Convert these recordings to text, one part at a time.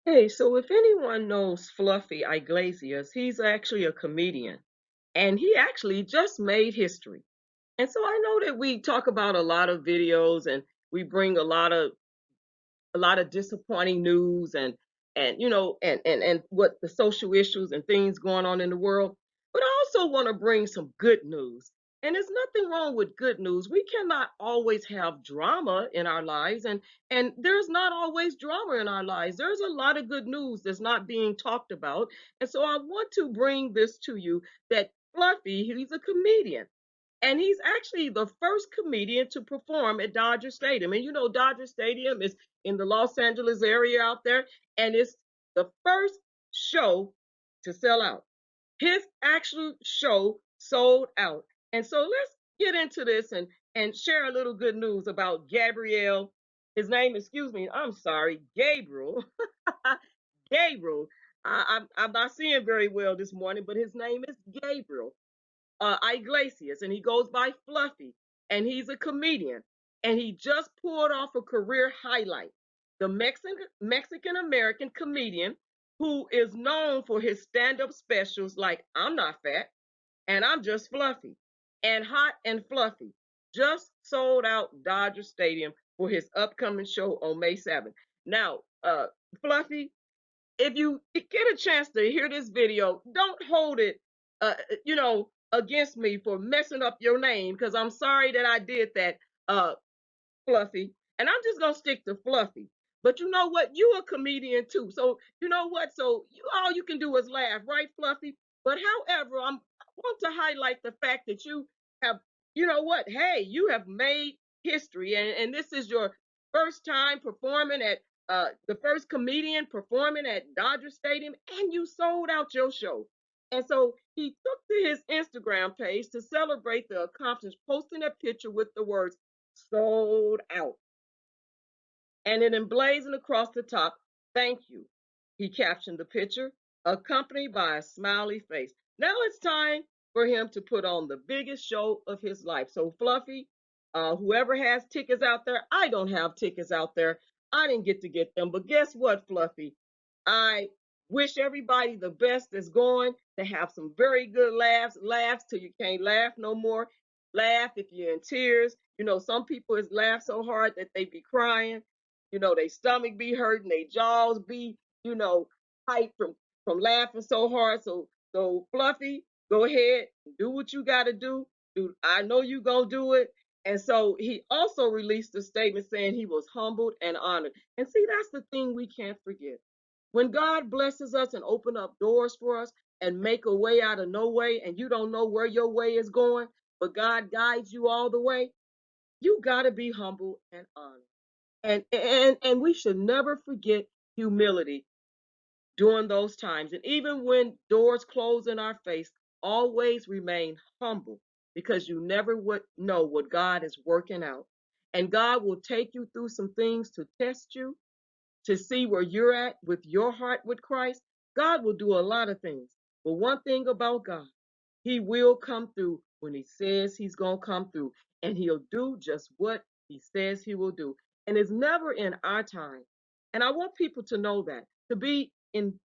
Hey, so if anyone knows Fluffy Iglesias, he's actually a comedian and he actually just made history. And so I know that we talk about a lot of videos and we bring a lot of disappointing news and what the social issues and things going on in the world. But I also want to bring some good news. And there's nothing wrong with good news. We cannot always have drama in our lives, and there's not always drama in our lives. There's a lot of good news that's not being talked about. And so I want to bring this to you that Fluffy, he's a comedian. And he's actually the first comedian to perform at Dodger Stadium. And you know, Dodger Stadium is in the Los Angeles area out there, and it's the first show to sell out. His actual show sold out. And so let's get into this and share a little good news about Gabriel. His name, excuse me, I'm sorry, Gabriel. Gabriel. I'm not seeing very well this morning, but his name is Gabriel Iglesias, and he goes by Fluffy, and he's a comedian, and he just pulled off a career highlight. The Mexican American comedian who is known for his stand-up specials like "I'm Not Fat" and "I'm Just Fluffy" and "Hot and Fluffy," just sold out Dodger Stadium for his upcoming show on May 7th. Now, Fluffy, if you get a chance to hear this video, don't hold it, against me for messing up your name, because I'm sorry that I did that, uh, Fluffy. And I'm just gonna stick to Fluffy. But you know what? You a comedian too. So you know what? So you all you can do is laugh, right, Fluffy? But however, I want to highlight the fact that you have, you know what? Hey, you have made history, and this is your first time performing at the first comedian performing at Dodger Stadium, and you sold out your show. And so he took to his Instagram page to celebrate the accomplishment, posting a picture with the words "sold out" and it emblazoned across the top, "Thank you." He captioned the picture, accompanied by a smiley face. Now it's time for him to put on the biggest show of his life. So, Fluffy, whoever has tickets out there, I don't have tickets out there. I didn't get them. But guess what, Fluffy? I wish everybody the best that's going to have some very good laughs till you can't laugh no more. Laugh if you're in tears. You know, some people is laugh so hard that they be crying. You know, their stomach be hurting, their jaws be, you know, tight from laughing so hard. So Fluffy, go ahead, do what you gotta do. I know you gonna do it. And so he also released a statement saying he was humbled and honored. And see, that's the thing we can't forget. When God blesses us and open up doors for us and make a way out of no way, and you don't know where your way is going, but God guides you all the way, you gotta be humble and honored. And we should never forget humility during those times. And even when doors close in our face, always remain humble, because you never would know what God is working out. And God will take you through some things to test you, to see where you're at with your heart with Christ. God will do a lot of things. But one thing about God, he will come through when he says he's going to come through, and he'll do just what he says he will do. And it's never in our time. And I want people to know that, to be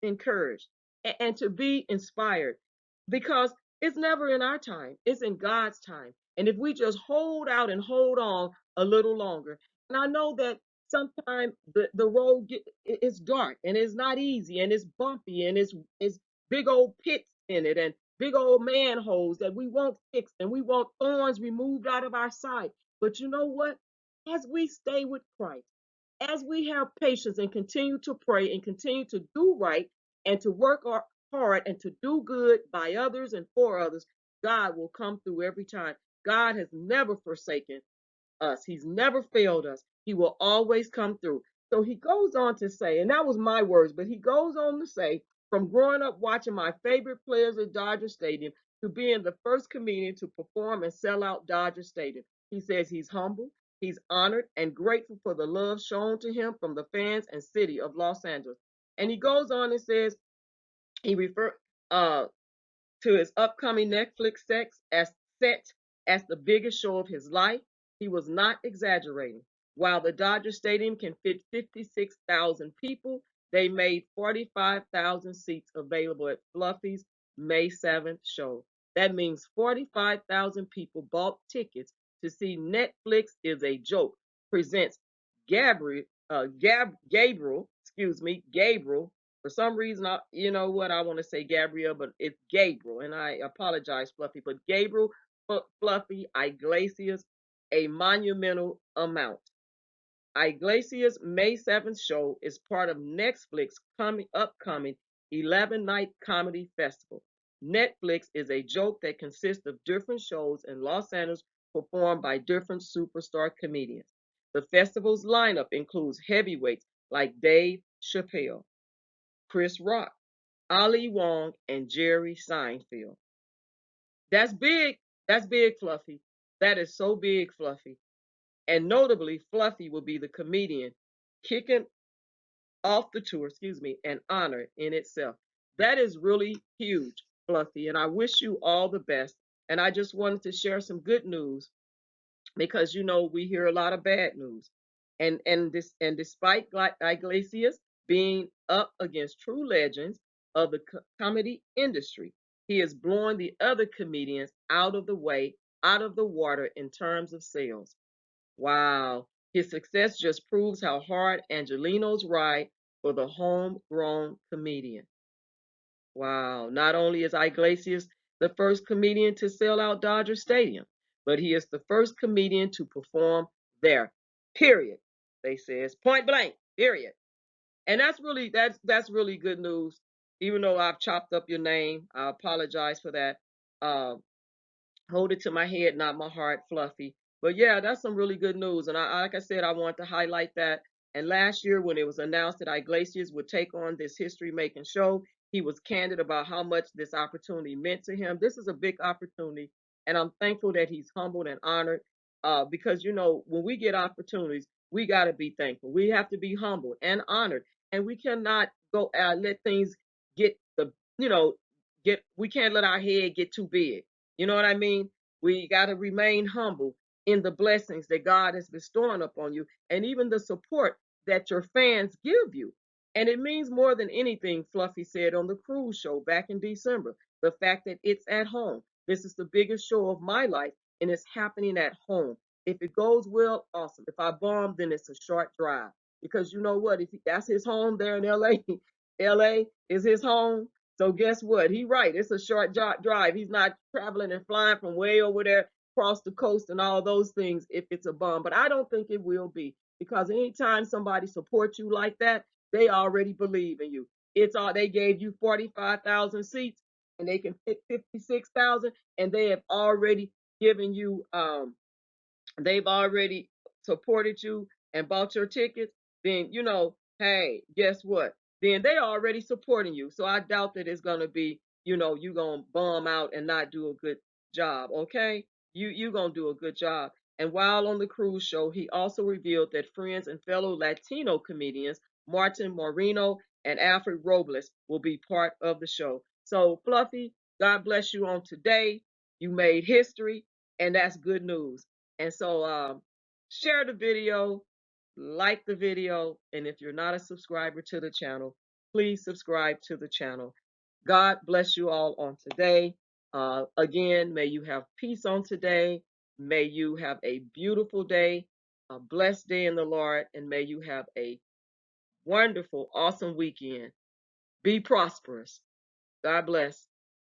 encouraged and to be inspired, because it's never in our time, it's in God's time. And if we just hold out and hold on a little longer, and I know that sometimes the road it's dark and it's not easy and it's bumpy and it's big old pits in it and big old manholes that we won't fix, and we want thorns removed out of our sight. But you know what? As we stay with Christ, as we have patience and continue to pray and continue to do right and to work hard and to do good by others and for others, God will come through every time. God has never forsaken us. He's never failed us. He will always come through. So he goes on to say, and that was my words, but he goes on to say, from growing up watching my favorite players at Dodger Stadium to being the first comedian to perform and sell out Dodger Stadium, he says he's humble, he's honored, and grateful for the love shown to him from the fans and city of Los Angeles. And he goes on and says he referred uh, to his upcoming Netflix set as the biggest show of his life. He was not exaggerating. While the Dodger Stadium can fit 56,000 people, They made 45,000 seats available at Fluffy's May 7th show. That means 45,000 people bought tickets to see Netflix is a Joke presents Gabriel. For some reason, you know what, I want to say Gabriel, but it's Gabriel, and I apologize, Fluffy, but Gabriel, Fluffy, Iglesias, a monumental amount. Iglesias' May 7th show is part of Netflix's upcoming 11-night comedy festival. Netflix is a Joke that consists of different shows in Los Angeles performed by different superstar comedians. The festival's lineup includes heavyweights like Dave Chappelle, Chris Rock, Ali Wong, and Jerry Seinfeld. That's big. That's big, Fluffy. That is so big, Fluffy. And notably, Fluffy will be the comedian kicking off the tour, an honor in itself. That is really huge, Fluffy, and I wish you all the best. And I just wanted to share some good news because we hear a lot of bad news. And despite Iglesias being up against true legends of the comedy industry, he is blowing the other comedians out of the way, out of the water in terms of sales. Wow. His success just proves how hard Angelino's ride for the homegrown comedian. Wow. Not only is Iglesias the first comedian to sell out Dodger Stadium, but he is the first comedian to perform there. Period. They says point blank. Period. And that's really good news. Even though I've chopped up your name, I apologize for that. Um, Hold it to my head, not my heart, Fluffy. But yeah, that's some really good news. And like I said, I want to highlight that. And last year, when it was announced that Iglesias would take on this history making show, he was candid about how much this opportunity meant to him. This is a big opportunity. And I'm thankful that he's humbled and honored because, when we get opportunities, we got to be thankful. We have to be humbled and honored. And we cannot go let things get we can't let our head get too big. You know what I mean? We got to remain humble in the blessings that God is bestowing upon you and even the support that your fans give you. And it means more than anything, Fluffy said on the cruise show back in December, the fact that it's at home. This is the biggest show of my life, and it's happening at home. If it goes well, awesome. If I bomb, then it's a short drive. Because you know what? If that's his home there in LA, LA is his home. So guess what? He right. It's a short drive. He's not traveling and flying from way over there across the coast and all those things if it's a bomb. But I don't think it will be because anytime somebody supports you like that, they already believe in you. It's all they gave you 45,000 seats and they can fit 56,000 and they have already given you they've already supported you and bought your tickets, then hey, guess what? Then they already supporting you. So I doubt that it's gonna be, you gonna bum out and not do a good job. Okay, you gonna do a good job. And while on the cruise show, he also revealed that friends and fellow Latino comedians Martin Moreno and Alfred Robles will be part of the show. So Fluffy, God bless you on today. You made history, and that's good news. And so share the video, like the video, and if you're not a subscriber to the channel, please subscribe to the channel. God bless you all on today. Again, may you have peace on today. May you have a beautiful day, a blessed day in the Lord, and may you have a wonderful, awesome weekend. Be prosperous. God bless.